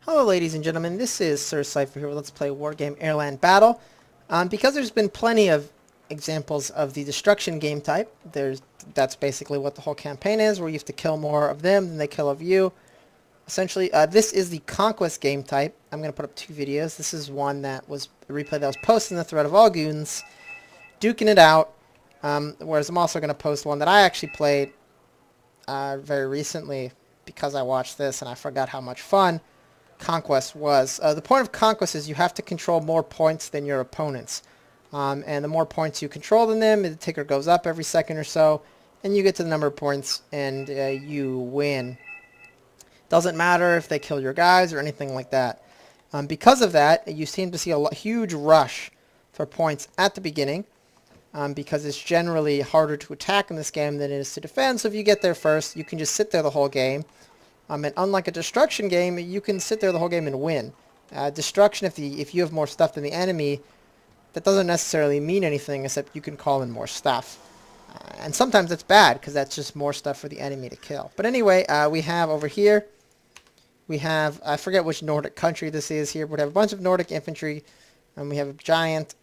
Hello ladies and gentlemen, this is Sir Cypher here with Let's Play Wargame Airland Battle. Because there's been plenty of examples of the destruction game type, that's basically what the whole campaign is, where you have to kill more of them than they kill of you. Essentially, this is the Conquest game type. I'm going to put up two videos. This is one that was a replay that was posted in the thread of all goons, duking it out, whereas I'm also going to post one that I actually played very recently because I watched this and I forgot how much fun Conquest was. The point of Conquest is you have to control more points than your opponents. And the more points you control than them, the ticker goes up every second or so, and you get to the number of points, and you win. Doesn't matter if they kill your guys or anything like that. Because of that, you seem to see a huge rush for points at the beginning, because it's generally harder to attack in this game than it is to defend. So if you get there first, you can just sit there the whole game. And unlike a destruction game, you can sit there the whole game and win. Destruction, if you have more stuff than the enemy, that doesn't necessarily mean anything except you can call in more stuff. And sometimes it's bad because that's just more stuff for the enemy to kill. But anyway, we have over here, we have, I forget which Nordic country this is here, but we have a bunch of Nordic infantry, and we have a giant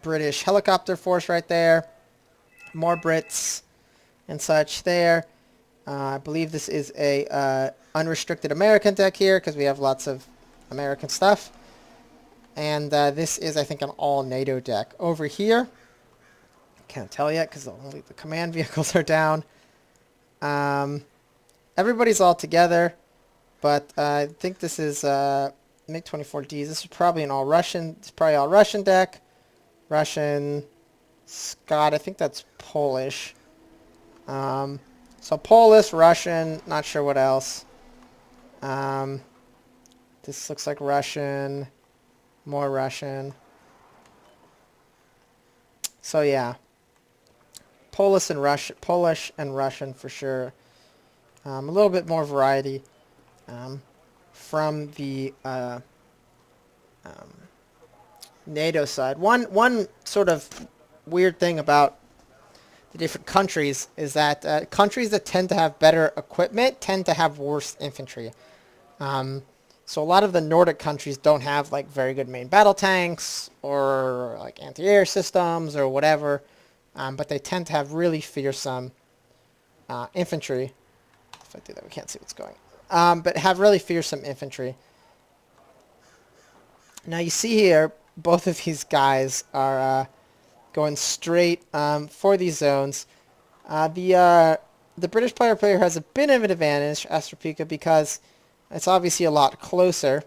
British helicopter force right there, more Brits and such there. I believe this is a unrestricted American deck here because we have lots of American stuff. And this is, I think, an all NATO deck. Over here, can't tell yet because only the command vehicles are down. Everybody's all together, but I think this is MiG-24Ds. This is probably an all-Russian. It's probably all Russian deck. Russian, Scott. I think that's Polish. So Polish, Russian, not sure what else. This looks like Russian, more Russian. So yeah, Polish and Russian for sure. A little bit more variety from the NATO side. One sort of weird thing about the different countries is that countries that tend to have better equipment tend to have worse infantry. So a lot of the Nordic countries don't have like very good main battle tanks or like anti-air systems or whatever, but they tend to have really fearsome infantry. If I do that, we can't see what's going on. But have really fearsome infantry. Now you see here, both of these guys are going straight for these zones. The British player has a bit of an advantage, Astropika, because it's obviously a lot closer.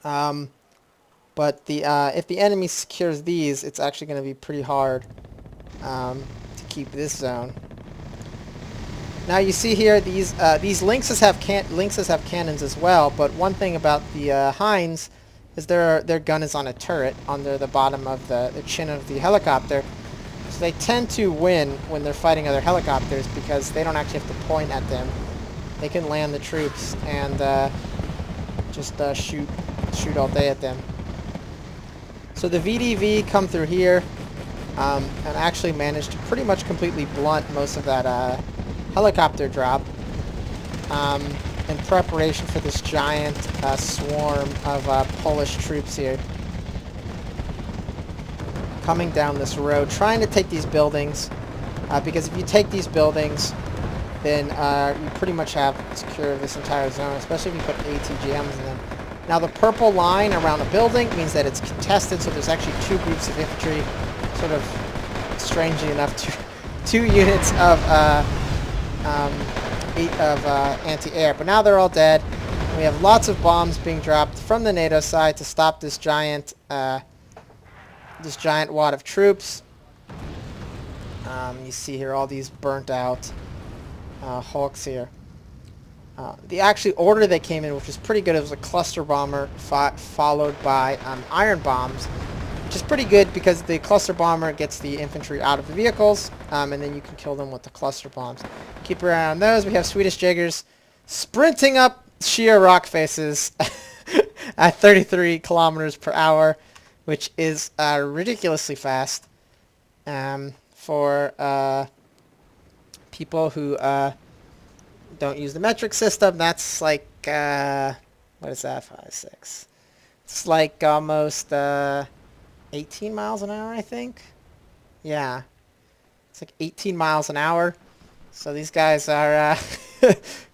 But if the enemy secures these, it's actually going to be pretty hard to keep this zone. Now you see here these Lynxes have cannons as well. But one thing about the Hinds is their gun is on a turret under the bottom of the chin of the helicopter. So they tend to win when they're fighting other helicopters because they don't actually have to point at them. They can land the troops and just shoot all day at them. So the VDV come through here and actually managed to pretty much completely blunt most of that helicopter drop in preparation for this giant swarm of Polish troops here coming down this road, trying to take these buildings, because if you take these buildings, then you pretty much have secure this entire zone, especially if you put ATGMs in them. Now the purple line around a building means that it's contested, so there's actually two groups of infantry, sort of strangely enough, two units of anti-air. But now they're all dead. We have lots of bombs being dropped from the NATO side to stop this giant wad of troops. You see here all these burnt out hulks here. The actual order they came in, which was pretty good, it was a cluster bomber followed by iron bombs, which is pretty good because the cluster bomber gets the infantry out of the vehicles, and then you can kill them with the cluster bombs. Keep your eye on those. We have Swedish Jaegers sprinting up sheer rock faces at 33 kilometers per hour, which is ridiculously fast for people who don't use the metric system, that's like, what is that, 5, 6? It's like almost 18 miles an hour, I think. Yeah, it's like 18 miles an hour. So these guys are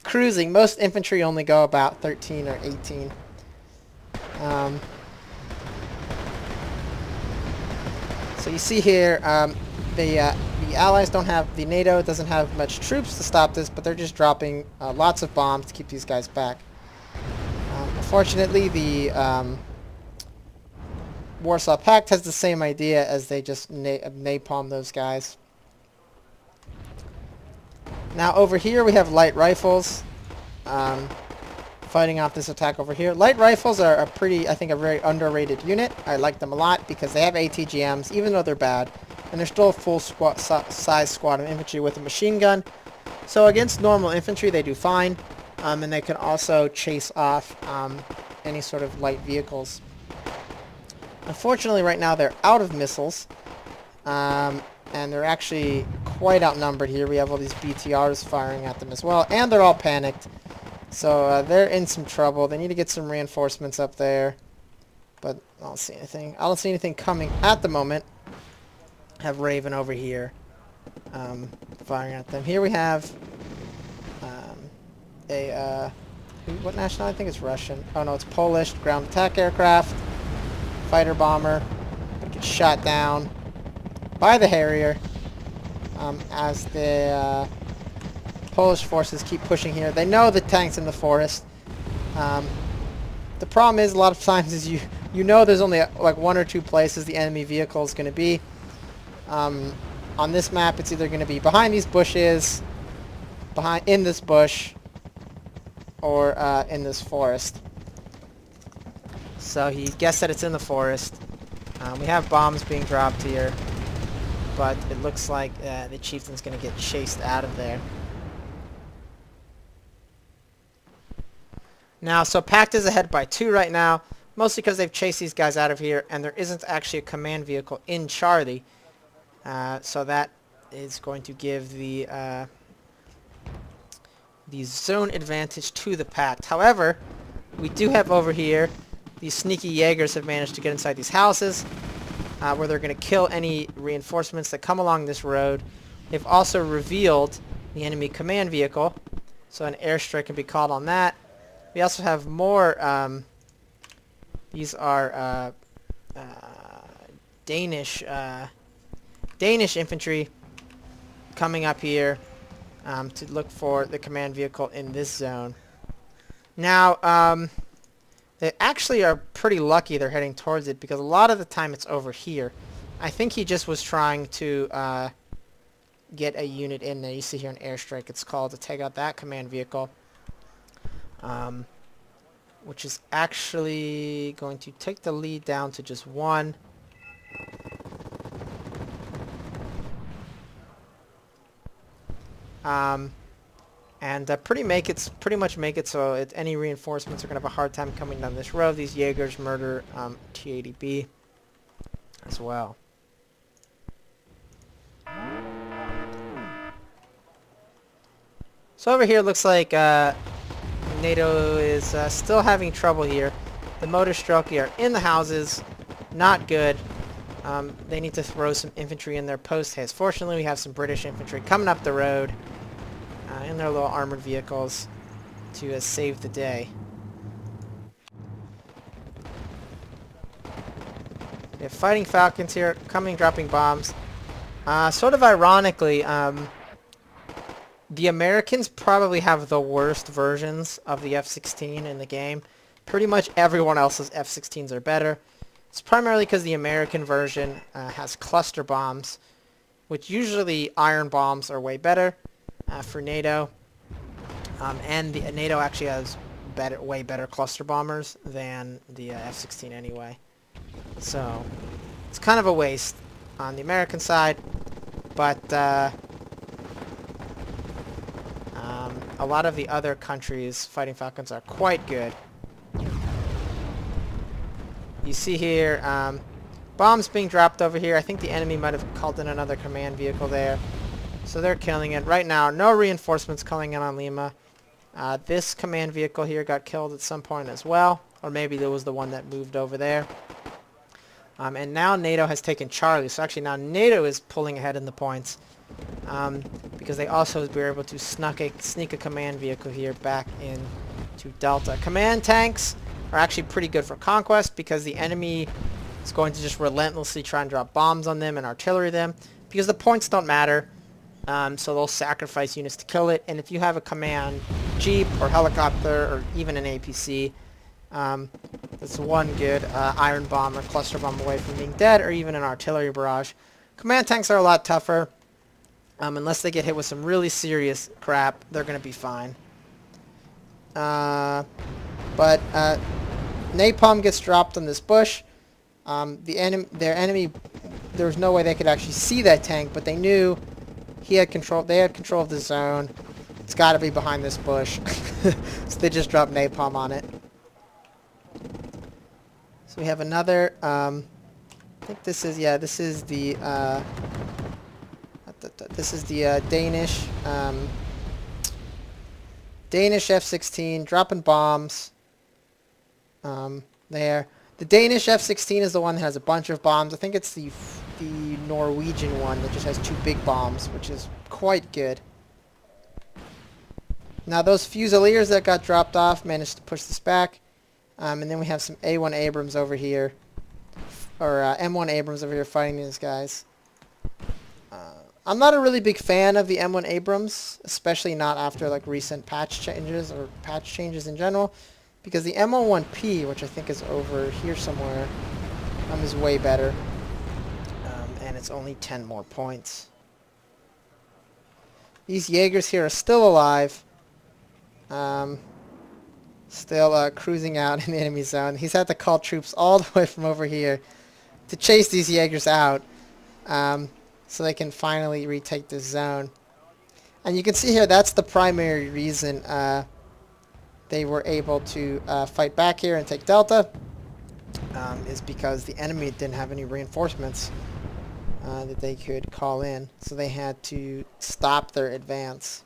cruising. Most infantry only go about 13 or 18. So you see here, the Allies don't have, the NATO doesn't have much troops to stop this, but they're just dropping lots of bombs to keep these guys back. Unfortunately, the Warsaw Pact has the same idea, as they just napalm those guys. Now over here we have light rifles fighting off this attack over here. Light rifles are I think a very underrated unit. I like them a lot because they have ATGMs, even though they're bad. And they're still a full size squad of infantry with a machine gun. So against normal infantry they do fine. And they can also chase off any sort of light vehicles. Unfortunately right now they're out of missiles. And they're actually quite outnumbered here. We have all these BTRs firing at them as well. And they're all panicked. So they're in some trouble. They need to get some reinforcements up there. But I don't see anything. I don't see anything coming at the moment. Have Raven over here firing at them. Here we have what nationality? I think it's Russian. Oh no, it's Polish. Ground attack aircraft. Fighter bomber. Gets shot down by the Harrier as the Polish forces keep pushing here. They know the tank's in the forest. The problem is a lot of times is you know there's only like 1 or 2 places the enemy vehicle is going to be. On this map it's either going to be behind these bushes, in this bush, or in this forest. So he guessed that it's in the forest. We have bombs being dropped here, but it looks like the chieftain's going to get chased out of there. Now, so Pact is ahead by 2 right now, mostly because they've chased these guys out of here, and there isn't actually a command vehicle in Charlie. So that is going to give the zone advantage to the Pact. However, we do have over here, these sneaky Jaegers have managed to get inside these houses, where they're going to kill any reinforcements that come along this road. They've also revealed the enemy command vehicle, so an airstrike can be called on that. We also have more, these are Danish infantry coming up here to look for the command vehicle in this zone. Now, they actually are pretty lucky they're heading towards it, because a lot of the time it's over here. I think he just was trying to get a unit in there. You see here an airstrike, it's called, to take out that command vehicle. Which is actually going to take the lead down to just 1. And pretty much make it so any reinforcements are going to have a hard time coming down this road. These Jaegers murder T-80B as well. So over here it looks like NATO is still having trouble here. The Motorstrelki are in the houses. Not good. They need to throw some infantry in their post haste. Fortunately, we have some British infantry coming up the road in their little armored vehicles to save the day. We have fighting Falcons here coming, dropping bombs. Sort of ironically, the Americans probably have the worst versions of the F-16 in the game. Pretty much everyone else's F-16s are better. It's primarily because the American version has cluster bombs, which usually iron bombs are way better for NATO. And the NATO actually has way better cluster bombers than the F-16 anyway. So it's kind of a waste on the American side, but a lot of the other countries' fighting Falcons are quite good. You see here, bombs being dropped over here. I think the enemy might have called in another command vehicle there. So they're killing it. Right now, no reinforcements coming in on Lima. This command vehicle here got killed at some point as well, or maybe there was the one that moved over there. And now NATO has taken Charlie, so actually now NATO is pulling ahead in the points, because they also were able to sneak a command vehicle here back into Delta. Command tanks are actually pretty good for Conquest, because the enemy is going to just relentlessly try and drop bombs on them and artillery them, because the points don't matter, so they'll sacrifice units to kill it. And if you have a command jeep or helicopter or even an APC, that's one good iron bomb or cluster bomb away from being dead, or even an artillery barrage. Command tanks are a lot tougher. Unless they get hit with some really serious crap, they're going to be fine. But napalm gets dropped on this bush. Their enemy, there was no way they could actually see that tank, but they knew he had control. They had control of the zone. It's got to be behind this bush. So they just dropped napalm on it. So we have another. I think this is the Danish F-16 dropping bombs. There. The Danish F-16 is the one that has a bunch of bombs. I think it's the Norwegian one that just has 2 big bombs, which is quite good. Now those Fusiliers that got dropped off managed to push this back. And then we have some A1 Abrams over here, or M1 Abrams over here fighting these guys. I'm not a really big fan of the M1 Abrams, especially not after like recent patch changes or patch changes in general, because the M11P, which I think is over here somewhere, is way better, and it's only 10 more points. These Jaegers here are still alive, still cruising out in the enemy zone. He's had to call troops all the way from over here to chase these Jaegers out, so they can finally retake this zone. And you can see here that's the primary reason they were able to fight back here and take Delta, is because the enemy didn't have any reinforcements that they could call in, so they had to stop their advance.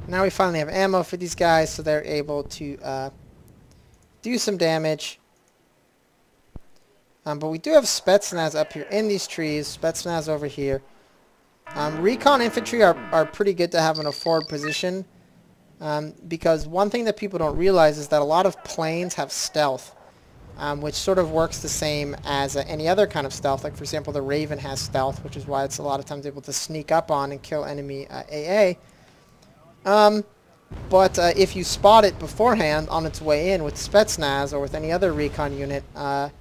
Now we finally have ammo for these guys, so they're able to do some damage. But we do have Spetsnaz up here in these trees. Spetsnaz over here. Recon infantry are pretty good to have in a forward position, because one thing that people don't realize is that a lot of planes have stealth, which sort of works the same as any other kind of stealth. Like, for example, the Raven has stealth, which is why it's a lot of times able to sneak up on and kill enemy AA. But if you spot it beforehand on its way in with Spetsnaz or with any other recon unit, a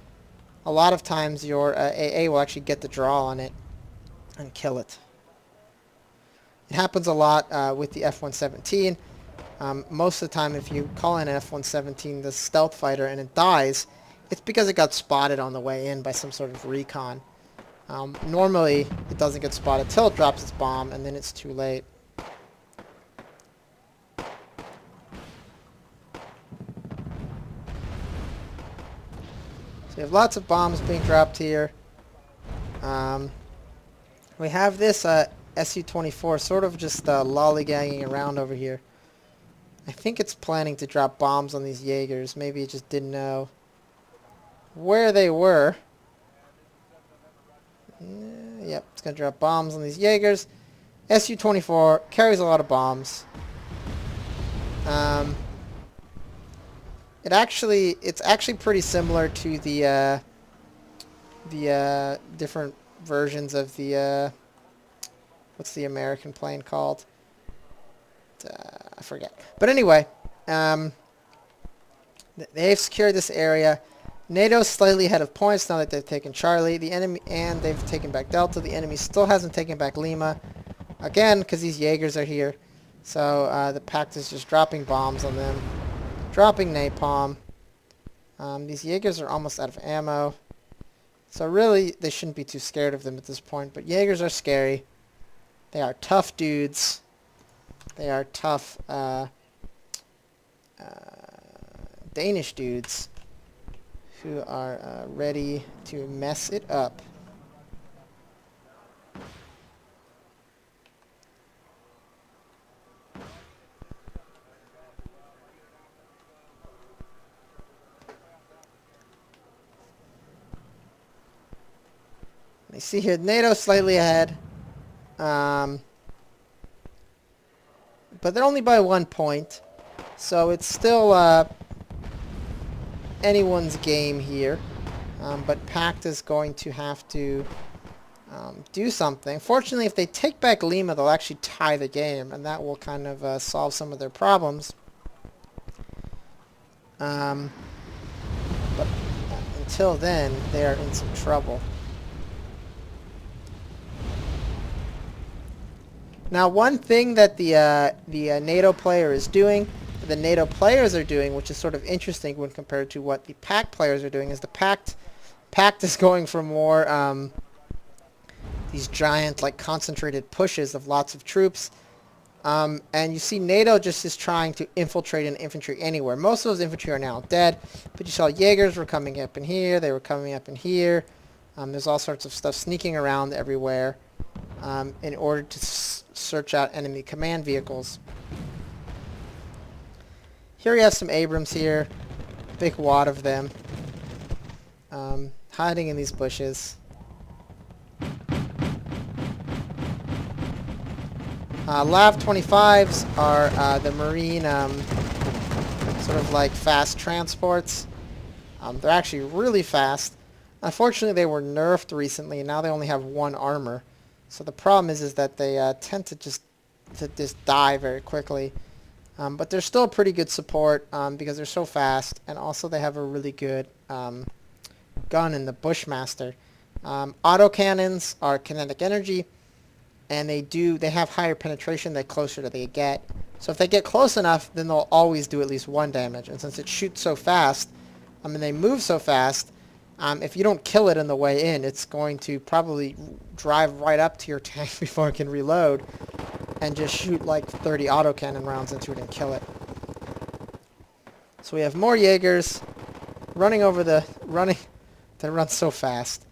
lot of times your AA will actually get the draw on it and kill it. It happens a lot with the F-117. Most of the time, if you call in an F-117, the stealth fighter, and it dies, it's because it got spotted on the way in by some sort of recon. Normally, it doesn't get spotted till it drops its bomb, and then it's too late. So we have lots of bombs being dropped here. We have this Su-24 sort of just lollygagging around over here. I think it's planning to drop bombs on these Jaegers. Maybe it just didn't know where they were. Yep, it's going to drop bombs on these Jaegers. Su-24 carries a lot of bombs. It's actually pretty similar to the different versions of the what's the American plane called? I forget. But anyway, they've secured this area. NATO's slightly ahead of points now that they've taken Charlie. The enemy, and they've taken back Delta. The enemy still hasn't taken back Lima, again because these Jaegers are here. So the Pact is just dropping bombs on them. Dropping napalm. These Jaegers are almost out of ammo. So really, they shouldn't be too scared of them at this point. But Jaegers are scary. They are tough dudes. They are tough Danish dudes who are ready to mess it up. You see here, NATO slightly ahead. But they're only by 1 point. So it's still anyone's game here. But Pact is going to have to do something. Fortunately, if they take back Lima, they'll actually tie the game. And that will kind of solve some of their problems. But until then, they are in some trouble. Now, one thing that the NATO player is doing, the NATO players are doing, which is sort of interesting when compared to what the Pact players are doing, is the Pact is going for more these giant, like, concentrated pushes of lots of troops. And you see NATO just is trying to infiltrate an infantry anywhere. Most of those infantry are now dead, but you saw Jaegers were coming up in here, they were coming up in here. There's all sorts of stuff sneaking around everywhere in order to search out enemy command vehicles. Here we have some Abrams here, big wad of them, hiding in these bushes. Lav 25s are the marine sort of like fast transports. They're actually really fast. Unfortunately, they were nerfed recently, and now they only have 1 armor. So the problem is that they tend to just die very quickly. But they're still pretty good support because they're so fast, and also they have a really good gun in the Bushmaster. Autocannons are kinetic energy, and they have higher penetration the closer they get. So if they get close enough, then they'll always do at least 1 damage. And since it shoots so fast, and they move so fast, if you don't kill it on the way in, it's going to probably drive right up to your tank before it can reload and just shoot like 30 autocannon rounds into it and kill it. So we have more Jaegers running over they run so fast.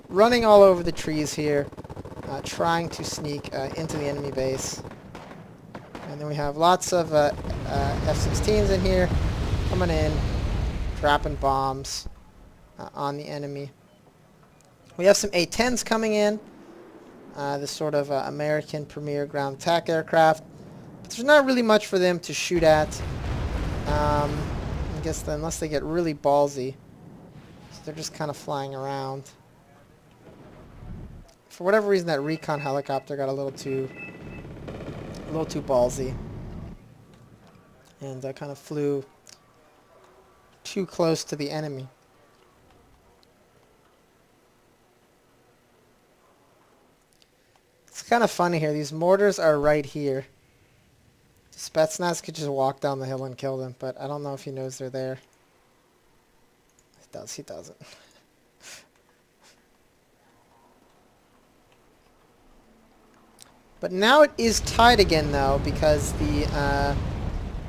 Running all over the trees here, trying to sneak into the enemy base. And then we have lots of F-16s in here coming in, dropping bombs on the enemy. We have some A-10s coming in, this sort of American premier ground attack aircraft. But there's not really much for them to shoot at, I guess, unless they get really ballsy. So they're just kind of flying around. For whatever reason, that recon helicopter got a little too ballsy, and kind of flew too close to the enemy. It's kind of funny here. These mortars are right here. Spetsnaz could just walk down the hill and kill them, but I don't know if he knows they're there. He does. He doesn't. But now it is tied again, though, because the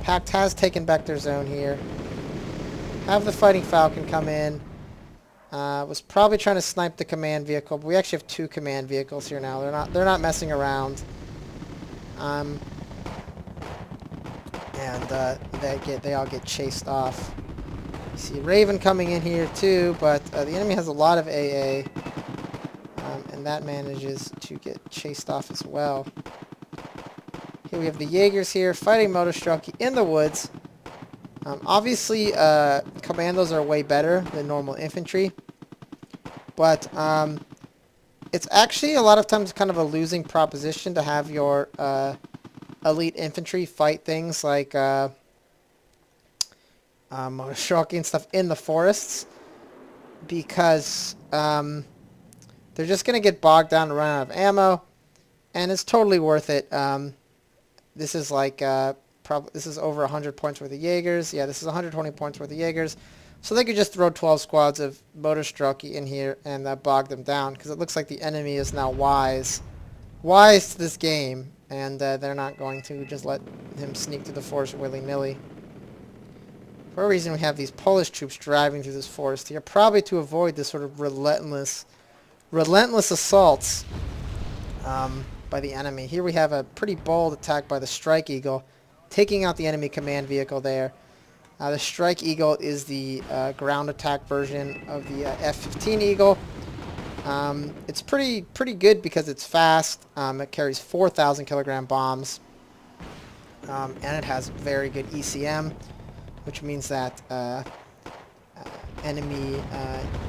Pact has taken back their zone here. Have the Fighting Falcon come in. Was probably trying to snipe the command vehicle, but we actually have 2 command vehicles here now. They're not messing around. And they all get chased off. You see Raven coming in here too, but the enemy has a lot of AA, and that manages to get chased off as well. Here we have the Jaegers here fighting Motostrucky in the woods. Obviously, commandos are way better than normal infantry, but it's actually a lot of times kind of a losing proposition to have your elite infantry fight things like Motostrucky and stuff in the forests, because they're just going to get bogged down and run out of ammo, and it's totally worth it. This is like this is over 100 points worth of Jaegers. Yeah, this is 120 points worth of Jaegers. So they could just throw 12 squads of Motostrucky in here and bog them down, because it looks like the enemy is now wise to this game, and they're not going to just let him sneak to the forest willy-nilly. For a reason, we have these Polish troops driving through this forest here, probably to avoid this sort of relentless assaults by the enemy. Here we have a pretty bold attack by the Strike Eagle, taking out the enemy command vehicle there. The Strike Eagle is the ground attack version of the F-15 Eagle. It's pretty good because it's fast. It carries 4,000 kilogram bombs, and it has very good ECM, which means that enemy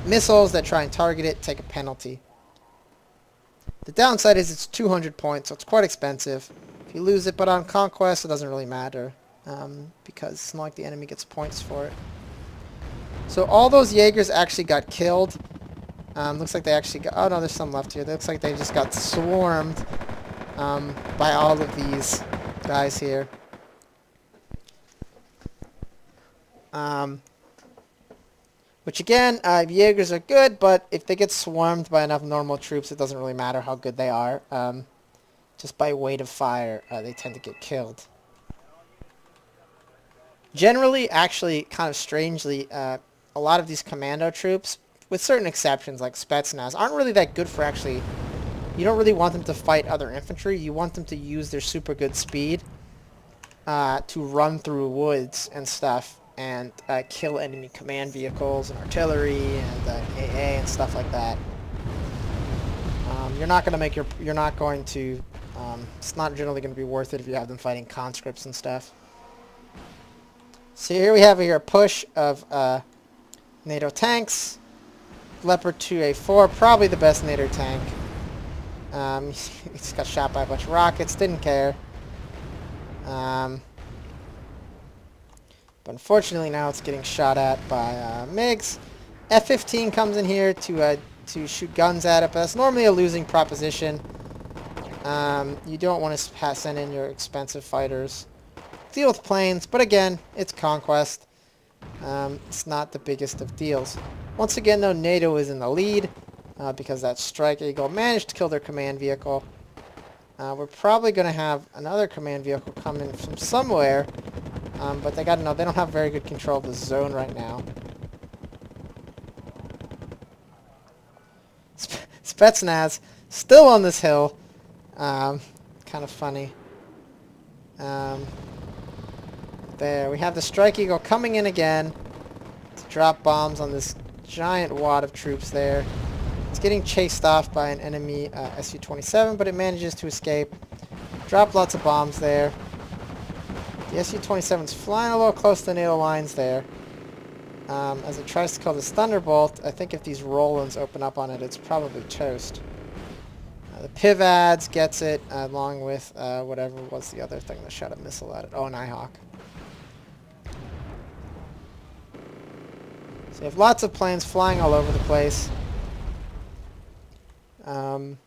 missiles that try and target it take a penalty. The downside is it's 200 points, so it's quite expensive. If you lose it, but on Conquest it doesn't really matter, because it's not like the enemy gets points for it. So all those Jaegers actually got killed. Looks like they actually got... Oh no, there's some left here. It looks like they just got swarmed by all of these guys here. Which again, Jaegers are good, but if they get swarmed by enough normal troops, it doesn't really matter how good they are. Just by weight of fire, they tend to get killed. Generally, actually, kind of strangely, a lot of these commando troops, with certain exceptions like Spetsnaz, aren't really that good for actually... You don't really want them to fight other infantry. You want them to use their super good speed to run through woods and stuff and kill enemy command vehicles and artillery and AA and stuff like that. You're not going to make your... You're not going to... it's not generally going to be worth it if you have them fighting conscripts and stuff. So here we have a push of NATO tanks. Leopard 2A4, probably the best NATO tank. He just got shot by a bunch of rockets, didn't care. But unfortunately now it's getting shot at by MiGs. F-15 comes in here to shoot guns at it, but that's normally a losing proposition. You don't want to send in your expensive fighters. Deal with planes, but again, it's Conquest. It's not the biggest of deals. Once again, though, NATO is in the lead because that Strike Eagle managed to kill their command vehicle. We're probably going to have another command vehicle come in from somewhere, but they got to know they don't have very good control of the zone right now. Spetsnaz still on this hill. Kind of funny. There, we have the Strike Eagle coming in again to drop bombs on this giant wad of troops there. It's getting chased off by an enemy Su-27, but it manages to escape. Drop lots of bombs there. The Su-27's flying a little close to the NATO lines there. As it tries to kill this Thunderbolt, I think if these Rolands open up on it, it's probably toast. The Pivads gets it, along with whatever was the other thing that shot a missile at it. Oh, an Ihawk. So you have lots of planes flying all over the place. Trying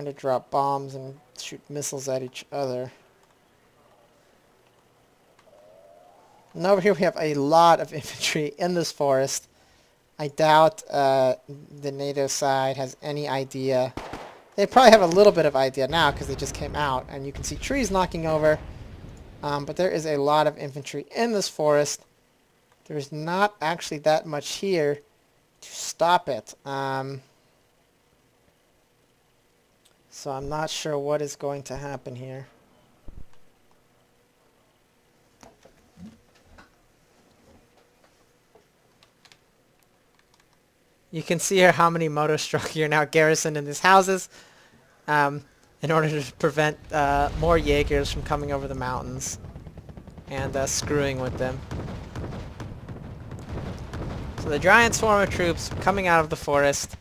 to drop bombs and shoot missiles at each other. And over here we have a lot of infantry in this forest. I doubt the NATO side has any idea. They probably have a little bit of idea now because they just came out. And you can see trees knocking over. But there is a lot of infantry in this forest. There's not actually that much here to stop it. So I'm not sure what is going to happen here. You can see here how many Motostruck are now garrisoned in these houses in order to prevent more Jaegers from coming over the mountains and screwing with them. So the giant swarm of troops coming out of the forest.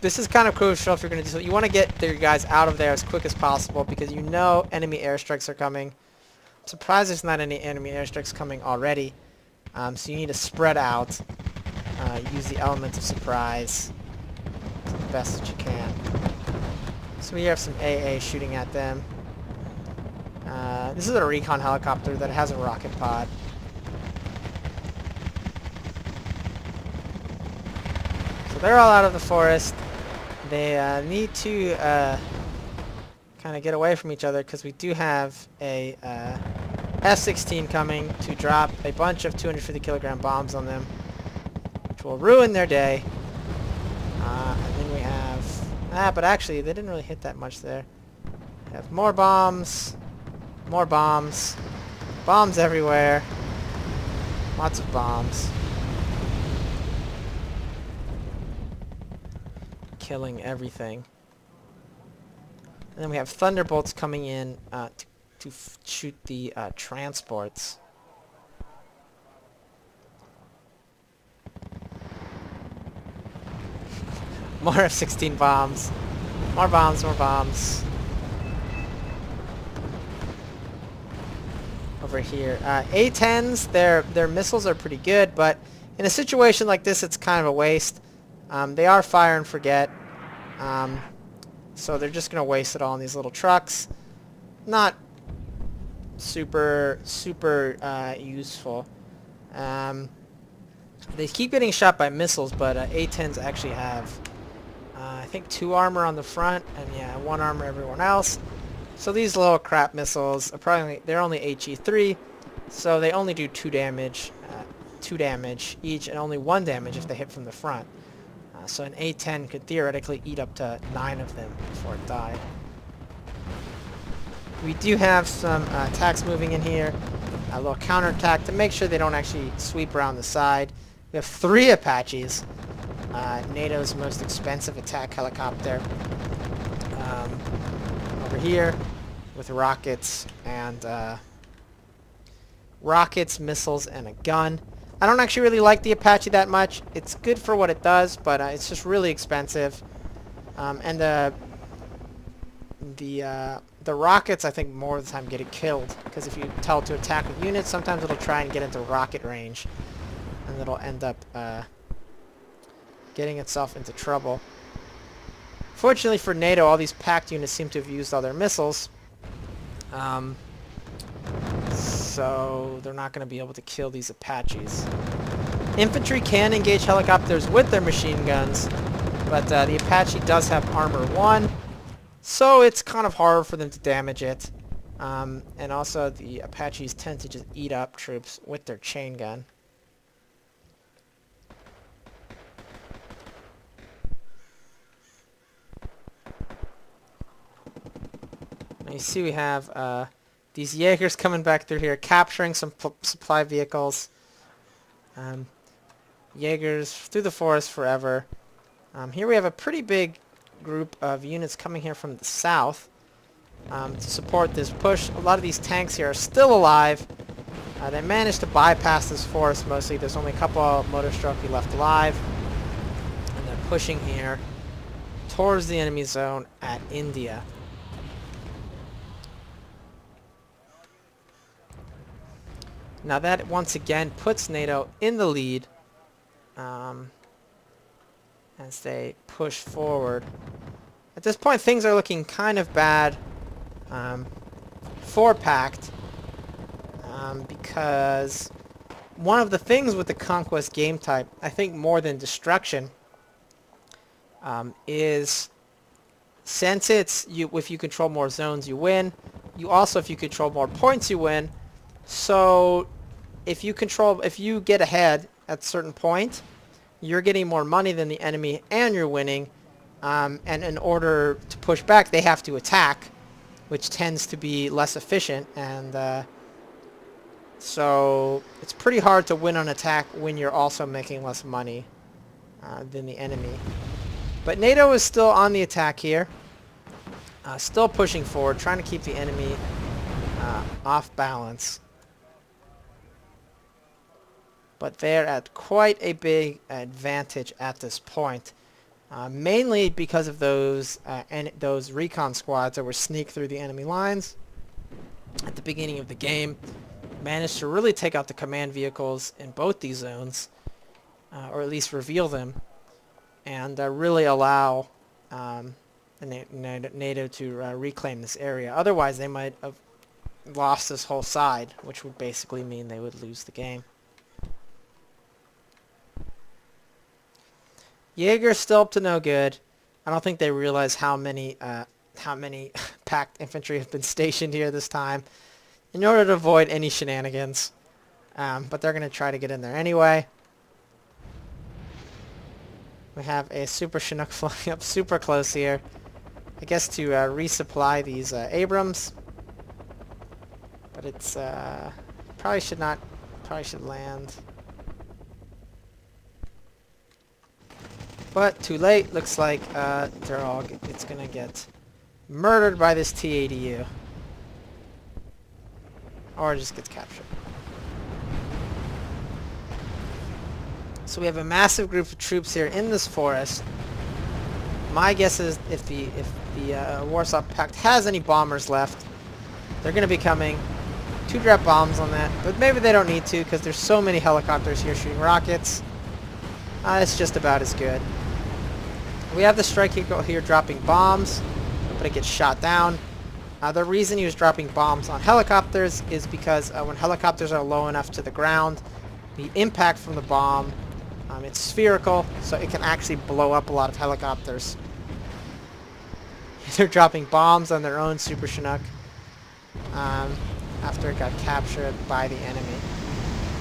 This is kind of crucial if you're going to do so. You want to get your guys out of there as quick as possible because you know enemy airstrikes are coming. I'm surprised there's not any enemy airstrikes coming already. So you need to spread out. Use the element of surprise to the best that you can. So we have some AA shooting at them. This is a recon helicopter that has a rocket pod. So they're all out of the forest. They need to kind of get away from each other because we do have a S-16 coming to drop a bunch of 250 kilogram bombs on them, which will ruin their day. And then we have... but actually, they didn't really hit that much there. We have more bombs. More bombs. Bombs everywhere. Lots of bombs. Killing everything. And then we have thunderbolts coming in to shoot the transports. More F-16 bombs. More bombs, more bombs. Over here. A-10s, their missiles are pretty good, but in a situation like this, it's kind of a waste. They are fire and forget. So they're just going to waste it all on these little trucks. Not super useful. They keep getting shot by missiles, but A-10s actually have, I think, 2 armor on the front, and yeah, 1 armor everyone else. So these little crap missiles are probably, they're only HE3, so they only do 2 damage each, and only 1 damage if they hit from the front. So an A-10 could theoretically eat up to 9 of them before it died. We do have some attacks moving in here, a little counterattack to make sure they don't actually sweep around the side. We have 3 Apaches, NATO's most expensive attack helicopter, over here with rockets and missiles, and a gun. I don't actually really like the Apache that much. It's good for what it does, but it's just really expensive. And the rockets, I think, more of the time get it killed, because if you tell it to attack with units, sometimes it'll try and get into rocket range, and it'll end up getting itself into trouble. Fortunately for NATO, all these packed units seem to have used all their missiles, so they're not going to be able to kill these Apaches. Infantry can engage helicopters with their machine guns, but the Apache does have armor 1, so it's kind of hard for them to damage it. And also the Apaches tend to just eat up troops with their chain gun. Now you see we have these Jaegers coming back through here, capturing some supply vehicles. Jaegers through the forest forever. Here we have a pretty big group of units coming here from the south to support this push. A lot of these tanks here are still alive. They managed to bypass this forest mostly. There's only a couple of motor Stroke left alive. And they're pushing here towards the enemy zone at India. Now that once again puts NATO in the lead as they push forward. At this point, things are looking kind of bad for Pact, because one of the things with the Conquest game type, I think more than destruction, is since it's if you control more zones, you win. You also, if you control more points, you win. So if you get ahead at a certain point, you're getting more money than the enemy and you're winning. And in order to push back, they have to attack, which tends to be less efficient. And so it's pretty hard to win on attack when you're also making less money than the enemy. But NATO is still on the attack here. Still pushing forward, trying to keep the enemy off balance. But they're at quite a big advantage at this point. Mainly because of those recon squads that were sneak through the enemy lines at the beginning of the game. Managed to really take out the command vehicles in both these zones, or at least reveal them, and really allow NATO to reclaim this area. Otherwise, they might have lost this whole side, which would basically mean they would lose the game. Jaeger's still up to no good. I don't think they realize how many packed infantry have been stationed here this time. in order to avoid any shenanigans. But they're going to try to get in there anyway. We have a Super Chinook flying up super close here. I guess to resupply these Abrams. But it's probably should land. But too late. Looks like it's gonna get murdered by this T-80U. Or it just gets captured. So we have a massive group of troops here in this forest. My guess is if the Warsaw Pact has any bombers left, they're going to be coming to drop bombs on that. But maybe they don't need to because there's so many helicopters here shooting rockets. It's just about as good. We have the strike eagle here dropping bombs, but it gets shot down. The reason he was dropping bombs on helicopters is because when helicopters are low enough to the ground, the impact from the bomb, it's spherical, so it can actually blow up a lot of helicopters. They're dropping bombs on their own Super Chinook after it got captured by the enemy.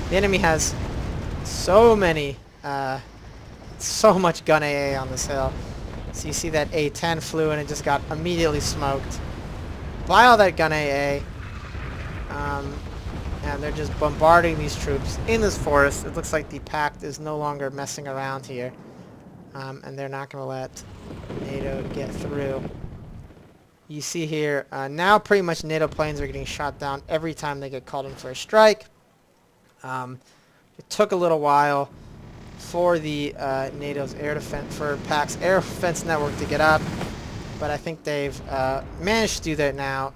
The enemy has so much gun AA on this hill. So you see that A-10 flew and it just got immediately smoked by all that gun AA. And they're just bombarding these troops in this forest. It looks like the Pact is no longer messing around here. And they're not going to let NATO get through. You see here, now pretty much NATO planes are getting shot down every time they get called in for a strike. It took a little while for the NATO's air defense, for Pact's air defense network to get up. But I think they've managed to do that now,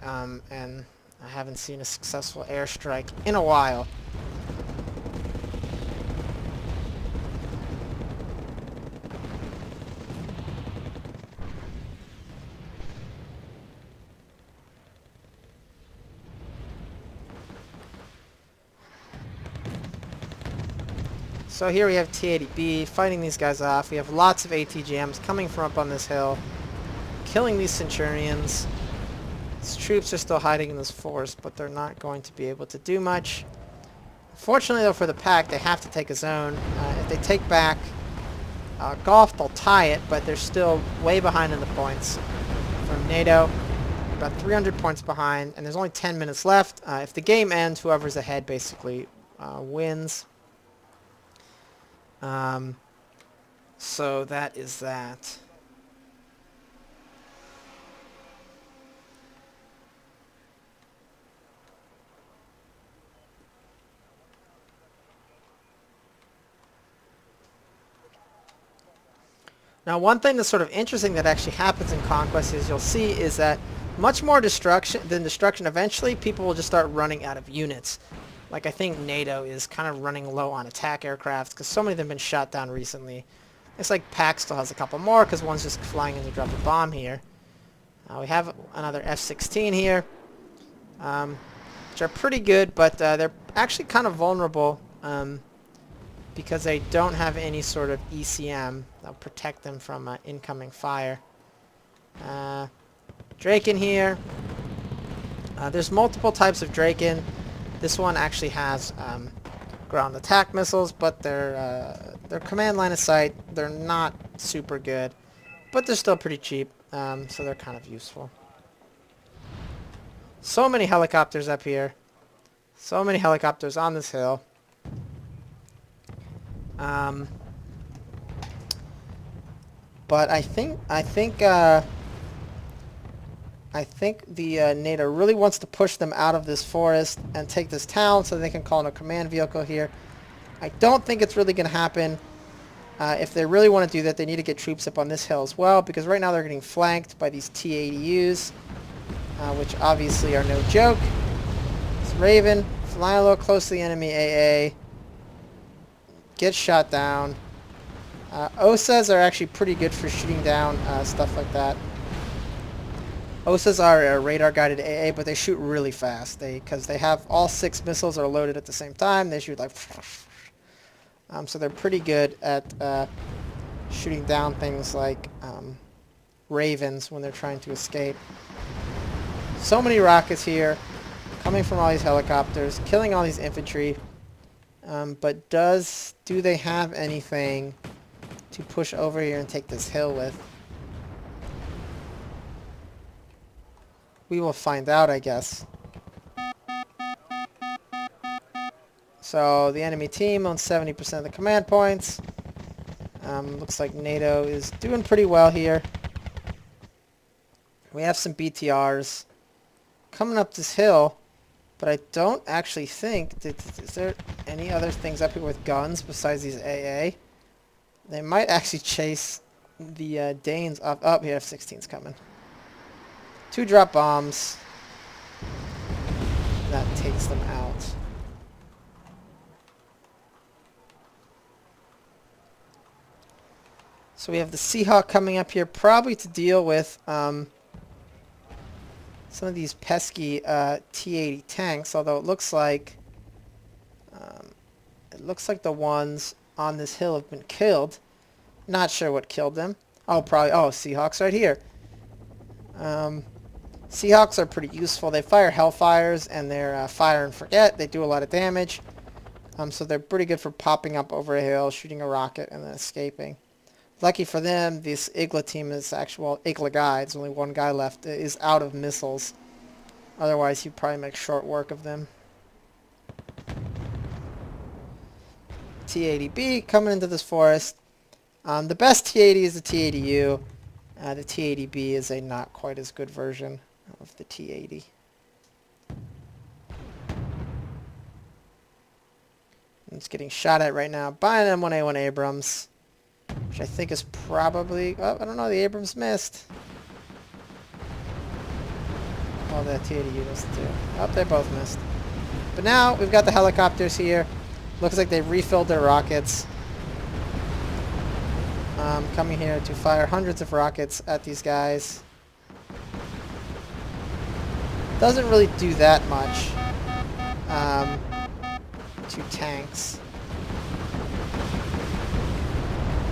and I haven't seen a successful airstrike in a while. So here we have T-80B fighting these guys off. We have lots of ATGMs coming from up on this hill, killing these Centurions. These troops are still hiding in this forest, but they're not going to be able to do much. Fortunately, though, for the Pact, they have to take a zone. If they take back Gulf, they'll tie it, but they're still way behind in the points from NATO. About 300 points behind, and there's only 10 minutes left. If the game ends, whoever's ahead basically wins. So that is that. Now, one thing that's sort of interesting that actually happens in Conquest is you'll see is that much more destruction than destruction, eventually people will just start running out of units. Like, I think NATO is kind of running low on attack aircraft because so many of them have been shot down recently. It's like Pac still has a couple more because one's just flying in to drop a bomb here. We have another F-16 here, which are pretty good, but they're actually kind of vulnerable because they don't have any sort of ECM that'll protect them from incoming fire. Draken here. There's multiple types of Draken. This one actually has ground attack missiles, but their command line of sight, they're not super good, but they're still pretty cheap, so they're kind of useful. So many helicopters up here. So many helicopters on this hill. But I think the NATO really wants to push them out of this forest and take this town so they can call in a command vehicle here. I don't think it's really going to happen. If they really want to do that, they need to get troops up on this hill as well, because right now they're getting flanked by these T-80Us, which obviously are no joke. It's Raven, flying a little close to the enemy AA, gets shot down. OSAs are actually pretty good for shooting down stuff like that. OSAs are radar-guided AA, but they shoot really fast. Because they have all 6 missiles are loaded at the same time. They shoot like... so they're pretty good at shooting down things like Ravens when they're trying to escape. So many rockets here. coming from all these helicopters, killing all these infantry. But do they have anything to push over here and take this hill with? We will find out, I guess. So the enemy team owns 70% of the command points. Looks like NATO is doing pretty well here. We have some BTRs coming up this hill, but I don't actually think is there any other things up here with guns besides these AA? They might actually chase the Danes up. Oh, here F-16's coming. 2 drop bombs. That takes them out. So we have the Seahawk coming up here, probably to deal with some of these pesky T-80 tanks. Although it looks like the ones on this hill have been killed. Not sure what killed them. Oh, probably Seahawks right here. Seahawks are pretty useful. They fire Hellfires and they're fire and forget. They do a lot of damage. So they're pretty good for popping up over a hill, shooting a rocket, and then escaping. Lucky for them, this Igla team is Igla guy, there's only one guy left, is out of missiles. Otherwise, he'd probably make short work of them. T-80B coming into this forest. The best T-80 is the T-80U. The T-80B is a not quite as good version of the T-80. It's getting shot at right now by an M1A1 Abrams, which I think is probably... Oh, I don't know, the Abrams missed. Oh, the T-80U missed too. Oh, they both missed. But now, we've got the helicopters here. Looks like they've refilled their rockets. Coming here to fire hundreds of rockets at these guys. Doesn't really do that much to tanks.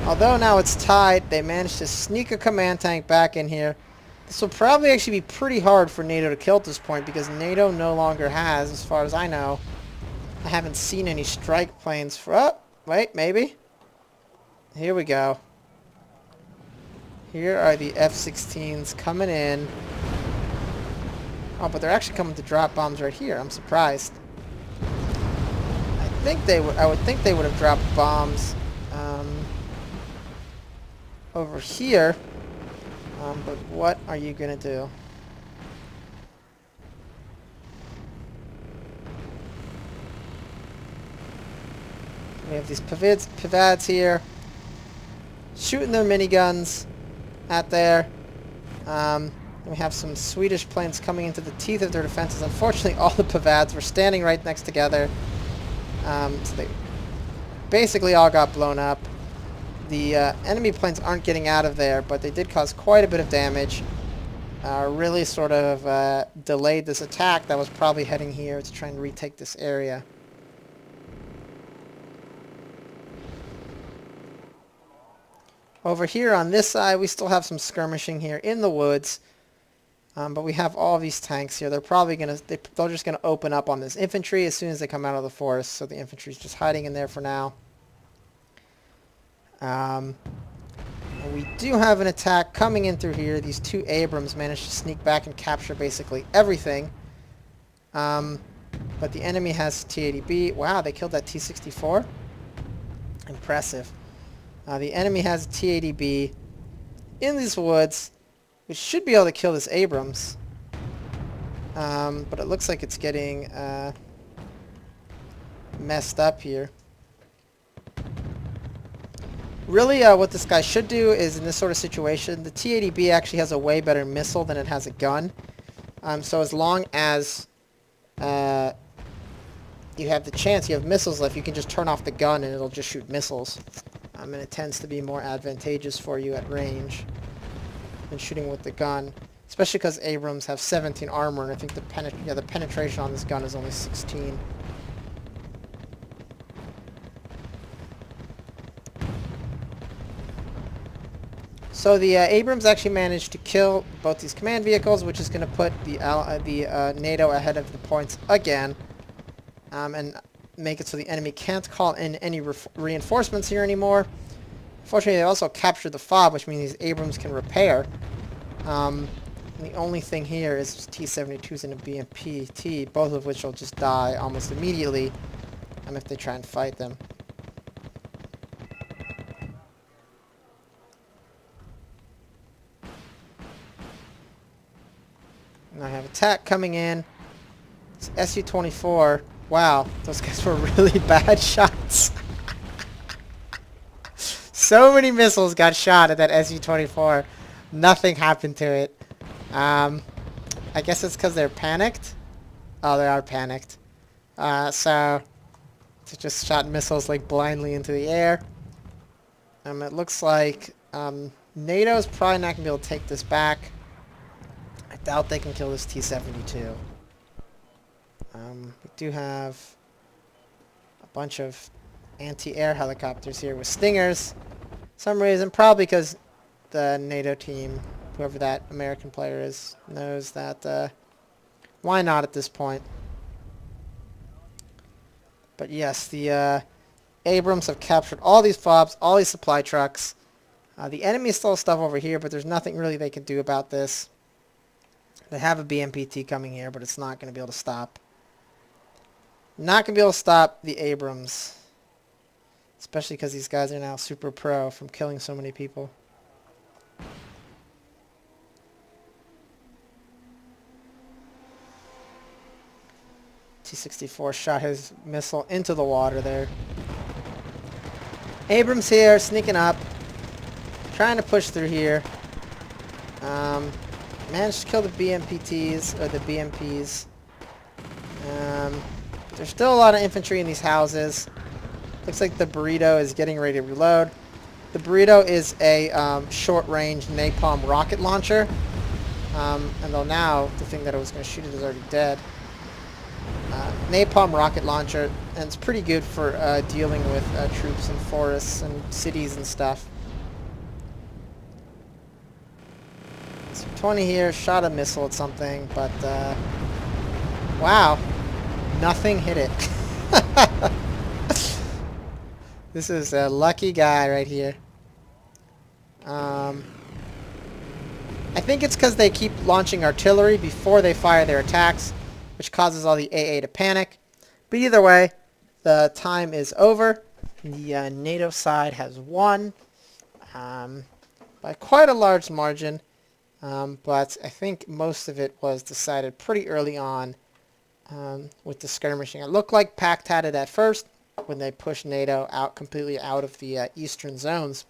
Although now it's tied, they managed to sneak a command tank back in here. This will probably actually be pretty hard for NATO to kill at this point because NATO no longer has, as far as I know, I haven't seen any strike planes for... Oh, wait, maybe? Here we go. Here are the F-16s coming in. Oh, but they're actually coming to drop bombs right here. I'm surprised. I would think they would have dropped bombs over here. But what are you gonna do? We have these Pavads here, shooting their miniguns at there. We have some Swedish planes coming into the teeth of their defenses. Unfortunately, all the Pavads were standing right next together. So they basically all got blown up. The enemy planes aren't getting out of there, but they did cause quite a bit of damage. Really sort of delayed this attack that was probably heading here to try and retake this area. Over here on this side, we still have some skirmishing here in the woods. But we have all these tanks here. They're probably they're just gonna open up on this infantry as soon as they come out of the forest. So the infantry's just hiding in there for now. And we do have an attack coming in through here. These 2 Abrams managed to sneak back and capture basically everything. But the enemy has T-80B. Wow, they killed that T-64. Impressive. The enemy has T-80B in these woods, which should be able to kill this Abrams. But it looks like it's getting messed up here. Really, what this guy should do is, in this sort of situation, the T-80B actually has a way better missile than it has a gun. So as long as you have the chance, you have missiles left, you can just turn off the gun and it'll just shoot missiles. And it tends to be more advantageous for you at range than shooting with the gun. Especially because Abrams have 17 armor, and I think the penetration on this gun is only 16. So the Abrams actually managed to kill both these command vehicles, which is going to put the NATO ahead of the points again, and make it so the enemy can't call in any reinforcements here anymore. Fortunately, they also captured the FOB, which means these Abrams can repair. The only thing here is T-72s and a BMPT, both of which will just die almost immediately if they try and fight them. And I have attack coming in. It's Su-24. Wow, those guys were really bad shots. So many missiles got shot at that Su-24. Nothing happened to it. I guess it's because they're panicked. Oh, they are panicked. So they just shot missiles like blindly into the air. It looks like NATO's probably not going to be able to take this back. I doubt they can kill this T-72. We do have a bunch of anti-air helicopters here with stingers. For some reason, probably because the NATO team, whoever that American player is, knows that why not at this point. But yes, the Abrams have captured all these FOBs, all these supply trucks. The enemy still has stuff over here, but there's nothing really they can do about this. They have a BMPT coming here, but it's not going to be able to stop. Not going to be able to stop the Abrams. Especially because these guys are now super pro from killing so many people. T-64 shot his missile into the water there. Abrams here, sneaking up. Trying to push through here. Managed to kill the BMPTs, or the BMPs. There's still a lot of infantry in these houses. Looks like the Burrito is getting ready to reload. The Burrito is a short-range napalm rocket launcher. And though now the thing that I was going to shoot it is already dead. Napalm rocket launcher, and it's pretty good for dealing with troops in forests and cities and stuff. So 20 here, shot a missile at something, but wow, nothing hit it. This is a lucky guy right here. I think it's because they keep launching artillery before they fire their attacks, which causes all the AA to panic. But either way, the time is over. The NATO side has won by quite a large margin, but I think most of it was decided pretty early on with the skirmishing. It looked like Pact had it at first when they pushed NATO out completely out of the eastern zones,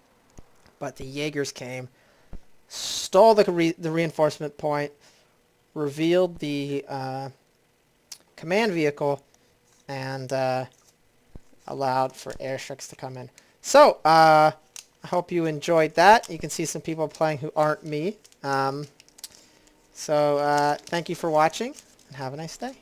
but the Jaegers came, stole the reinforcement point, revealed the command vehicle, and allowed for airstrikes to come in. So, I hope you enjoyed that. You can see some people playing who aren't me. Thank you for watching, and have a nice day.